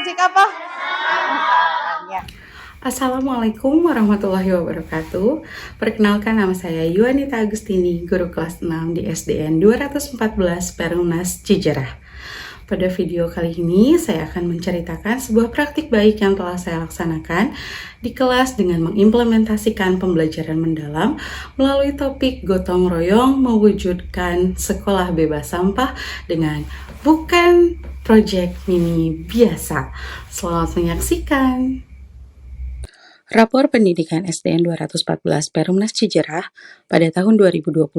Project apa? Ya. Assalamualaikum warahmatullahi wabarakatuh. Perkenalkan, nama saya Yuanita Agustini, guru kelas 6 di SDN 214 Perumnas Cijerah. Pada video kali ini, saya akan menceritakan sebuah praktik baik yang telah saya laksanakan di kelas dengan mengimplementasikan pembelajaran mendalam melalui topik gotong royong mewujudkan sekolah bebas sampah dengan bukan proyek mini biasa. Selamat menyaksikan. Rapor Pendidikan SDN 214 Perumnas Cijerah pada tahun 2025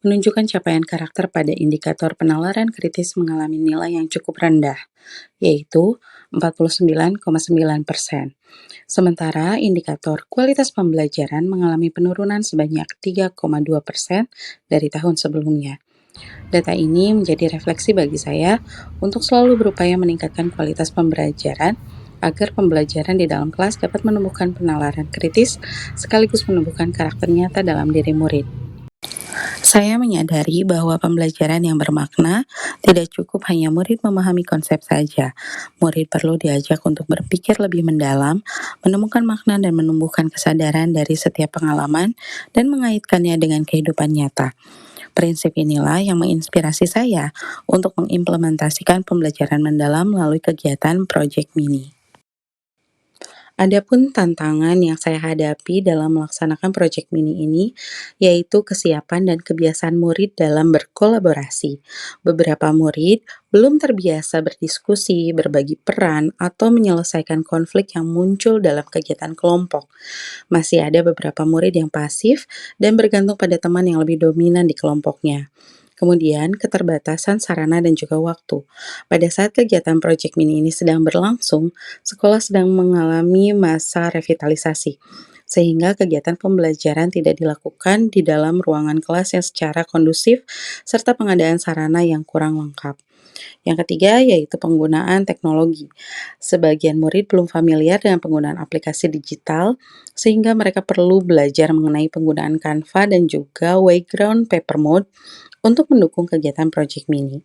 menunjukkan capaian karakter pada indikator penalaran kritis mengalami nilai yang cukup rendah, yaitu 49,9%. Sementara indikator kualitas pembelajaran mengalami penurunan sebanyak 3,2% dari tahun sebelumnya. Data ini menjadi refleksi bagi saya untuk selalu berupaya meningkatkan kualitas pembelajaran agar pembelajaran di dalam kelas dapat menumbuhkan penalaran kritis sekaligus menumbuhkan karakter nyata dalam diri murid. Saya menyadari bahwa pembelajaran yang bermakna tidak cukup hanya murid memahami konsep saja. Murid perlu diajak untuk berpikir lebih mendalam, menemukan makna dan menumbuhkan kesadaran dari setiap pengalaman dan mengaitkannya dengan kehidupan nyata. Prinsip inilah yang menginspirasi saya untuk mengimplementasikan pembelajaran mendalam melalui kegiatan Project Mini. Adapun tantangan yang saya hadapi dalam melaksanakan proyek mini ini, yaitu kesiapan dan kebiasaan murid dalam berkolaborasi. Beberapa murid belum terbiasa berdiskusi, berbagi peran, atau menyelesaikan konflik yang muncul dalam kegiatan kelompok. Masih ada beberapa murid yang pasif dan bergantung pada teman yang lebih dominan di kelompoknya. Kemudian, keterbatasan sarana dan juga waktu. Pada saat kegiatan proyek mini ini sedang berlangsung, sekolah sedang mengalami masa revitalisasi, sehingga kegiatan pembelajaran tidak dilakukan di dalam ruangan kelas yang secara kondusif, serta pengadaan sarana yang kurang lengkap. Yang ketiga yaitu penggunaan teknologi. Sebagian murid belum familiar dengan penggunaan aplikasi digital, sehingga mereka perlu belajar mengenai penggunaan Canva dan juga Wayground Paper Mode untuk mendukung kegiatan Project Mini.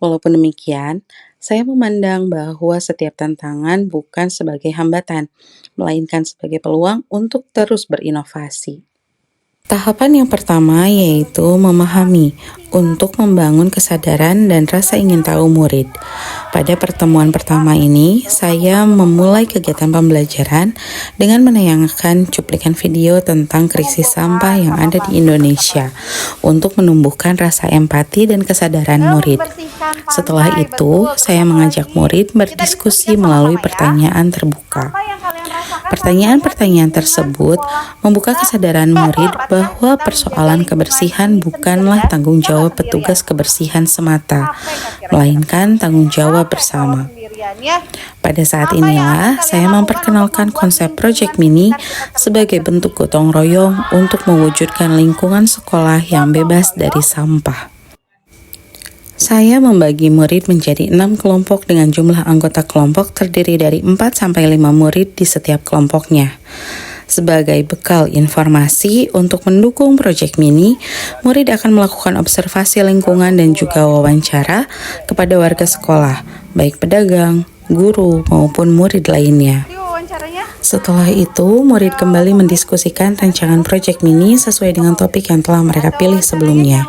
Walaupun demikian, saya memandang bahwa setiap tantangan bukan sebagai hambatan, melainkan sebagai peluang untuk terus berinovasi. Tahapan yang pertama yaitu memahami untuk membangun kesadaran dan rasa ingin tahu murid. Pada pertemuan pertama ini, saya memulai kegiatan pembelajaran dengan menayangkan cuplikan video tentang krisis sampah yang ada di Indonesia untuk menumbuhkan rasa empati dan kesadaran murid. Setelah itu, saya mengajak murid berdiskusi melalui pertanyaan terbuka. Pertanyaan-pertanyaan tersebut membuka kesadaran murid bahwa persoalan kebersihan bukanlah tanggung jawab petugas kebersihan semata, melainkan tanggung jawab bersama. Pada saat inilah saya memperkenalkan konsep Project Mini sebagai bentuk gotong royong untuk mewujudkan lingkungan sekolah yang bebas dari sampah. Saya membagi murid menjadi 6 kelompok dengan jumlah anggota kelompok terdiri dari 4-5 murid di setiap kelompoknya. Sebagai bekal informasi untuk mendukung proyek mini, murid akan melakukan observasi lingkungan dan juga wawancara kepada warga sekolah, baik pedagang, guru, maupun murid lainnya. Setelah itu, murid kembali mendiskusikan rancangan proyek mini sesuai dengan topik yang telah mereka pilih sebelumnya.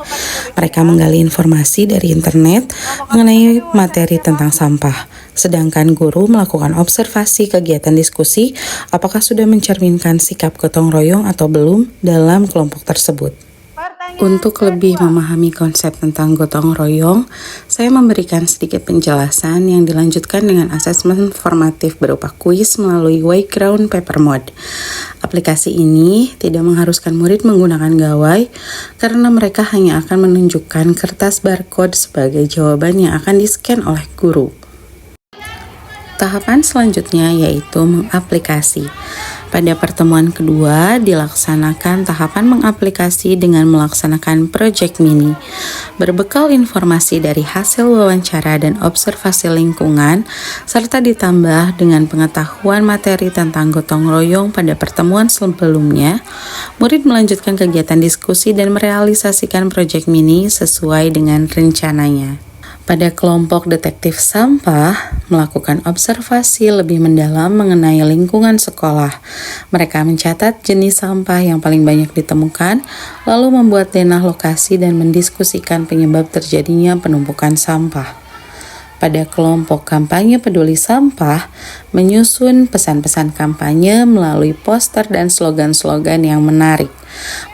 Mereka menggali informasi dari internet mengenai materi tentang sampah, sedangkan guru melakukan observasi kegiatan diskusi apakah sudah mencerminkan sikap gotong royong atau belum dalam kelompok tersebut. Untuk lebih memahami konsep tentang gotong royong, saya memberikan sedikit penjelasan yang dilanjutkan dengan asesmen formatif berupa kuis melalui Wayground Paper Mode. Aplikasi ini tidak mengharuskan murid menggunakan gawai karena mereka hanya akan menunjukkan kertas barcode sebagai jawaban yang akan di-scan oleh guru. Tahapan selanjutnya yaitu mengaplikasi. Pada pertemuan kedua, dilaksanakan tahapan mengaplikasi dengan melaksanakan Project Mini. Berbekal informasi dari hasil wawancara dan observasi lingkungan, serta ditambah dengan pengetahuan materi tentang gotong royong pada pertemuan sebelumnya, murid melanjutkan kegiatan diskusi dan merealisasikan Project Mini sesuai dengan rencananya. Pada kelompok detektif sampah, melakukan observasi lebih mendalam mengenai lingkungan sekolah. Mereka mencatat jenis sampah yang paling banyak ditemukan, lalu membuat denah lokasi dan mendiskusikan penyebab terjadinya penumpukan sampah. Pada kelompok kampanye peduli sampah, menyusun pesan-pesan kampanye melalui poster dan slogan-slogan yang menarik.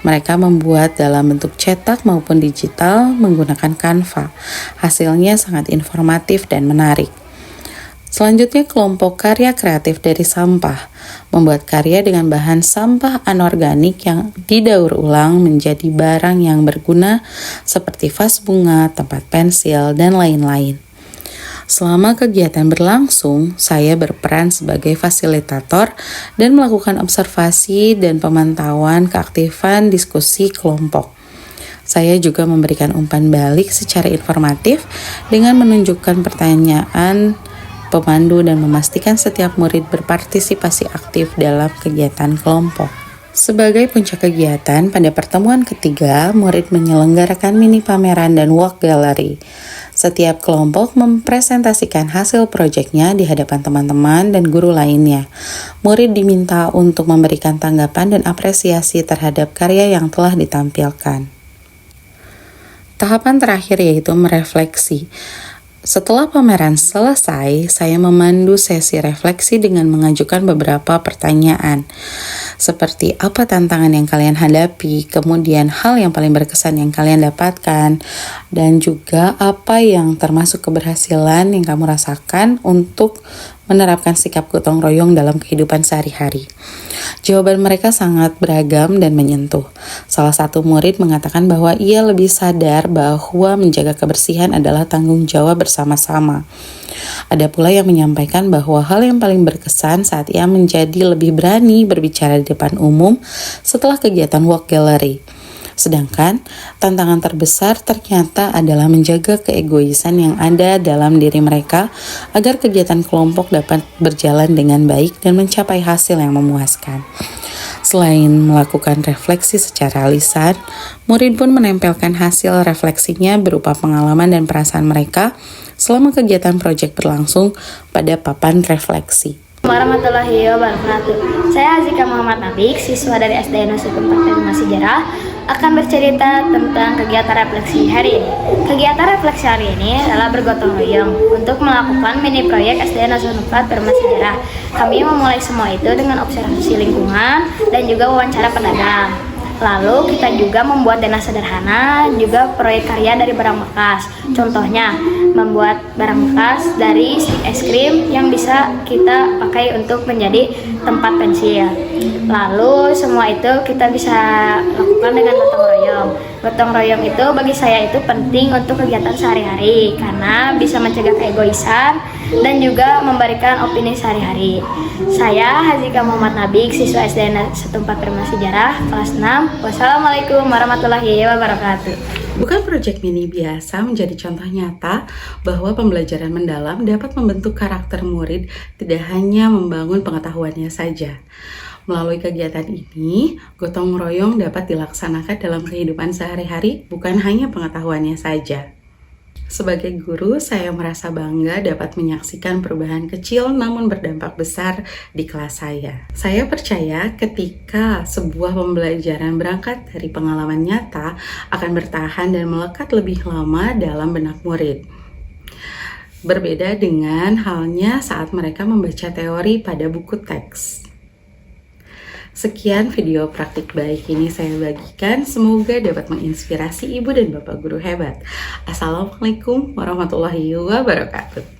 Mereka membuat dalam bentuk cetak maupun digital menggunakan Canva. Hasilnya sangat informatif dan menarik. Selanjutnya kelompok karya kreatif dari sampah, membuat karya dengan bahan sampah anorganik yang didaur ulang menjadi barang yang berguna seperti vas bunga, tempat pensil, dan lain-lain. Selama kegiatan berlangsung, saya berperan sebagai fasilitator dan melakukan observasi dan pemantauan keaktifan diskusi kelompok. Saya juga memberikan umpan balik secara informatif dengan menunjukkan pertanyaan pemandu dan memastikan setiap murid berpartisipasi aktif dalam kegiatan kelompok. Sebagai puncak kegiatan, pada pertemuan ketiga, murid menyelenggarakan mini pameran dan walk gallery. Setiap kelompok mempresentasikan hasil proyeknya di hadapan teman-teman dan guru lainnya. Murid diminta untuk memberikan tanggapan dan apresiasi terhadap karya yang telah ditampilkan. Tahapan terakhir yaitu merefleksi. Setelah pameran selesai, saya memandu sesi refleksi dengan mengajukan beberapa pertanyaan. Seperti apa tantangan yang kalian hadapi, kemudian hal yang paling berkesan yang kalian dapatkan, dan juga apa yang termasuk keberhasilan yang kamu rasakan untuk menerapkan sikap gotong royong dalam kehidupan sehari-hari. Jawaban mereka sangat beragam dan menyentuh. Salah satu murid mengatakan bahwa ia lebih sadar bahwa menjaga kebersihan adalah tanggung jawab bersama-sama. Ada pula yang menyampaikan bahwa hal yang paling berkesan saat ia menjadi lebih berani berbicara di depan umum setelah kegiatan walk gallery. Sedangkan tantangan terbesar ternyata adalah menjaga keegoisan yang ada dalam diri mereka agar kegiatan kelompok dapat berjalan dengan baik dan mencapai hasil yang memuaskan. Selain melakukan refleksi secara lisan, murid pun menempelkan hasil refleksinya berupa pengalaman dan perasaan mereka selama kegiatan proyek berlangsung pada papan refleksi. Warahmatullahi wabarakatuh. Saya Azika Muhammad Nabik, siswa dari SD Nusa Tenggara Sejarah, akan bercerita tentang kegiatan refleksi hari ini. Kegiatan refleksi hari ini adalah bergotong royong untuk melakukan mini proyek SD Nusa Tenggara Sejarah. Kami memulai semua itu dengan observasi lingkungan dan juga wawancara pedagang. Lalu kita juga membuat denah sederhana, juga proyek karya dari barang bekas. Contohnya, membuat barang bekas dari stik es krim yang bisa kita pakai untuk menjadi tempat pensil. Lalu semua itu kita bisa lakukan dengan gotong royong. Gotong royong itu bagi saya itu penting untuk kegiatan sehari-hari karena bisa mencegah keegoisan dan juga memberikan opini sehari-hari. Saya Hazika Muhammad Nabik, siswa SD Setempat Prima Sejarah kelas 6. Wassalamualaikum warahmatullahi wabarakatuh. Bukan proyek mini biasa menjadi contoh nyata bahwa pembelajaran mendalam dapat membentuk karakter murid tidak hanya membangun pengetahuannya saja. Melalui kegiatan ini, gotong royong dapat dilaksanakan dalam kehidupan sehari-hari, bukan hanya pengetahuannya saja. Sebagai guru, saya merasa bangga dapat menyaksikan perubahan kecil namun berdampak besar di kelas saya. Saya percaya ketika sebuah pembelajaran berangkat dari pengalaman nyata akan bertahan dan melekat lebih lama dalam benak murid. Berbeda dengan halnya saat mereka membaca teori pada buku teks. Sekian video praktik baik ini saya bagikan, semoga dapat menginspirasi ibu dan bapak guru hebat. Assalamualaikum warahmatullahi wabarakatuh.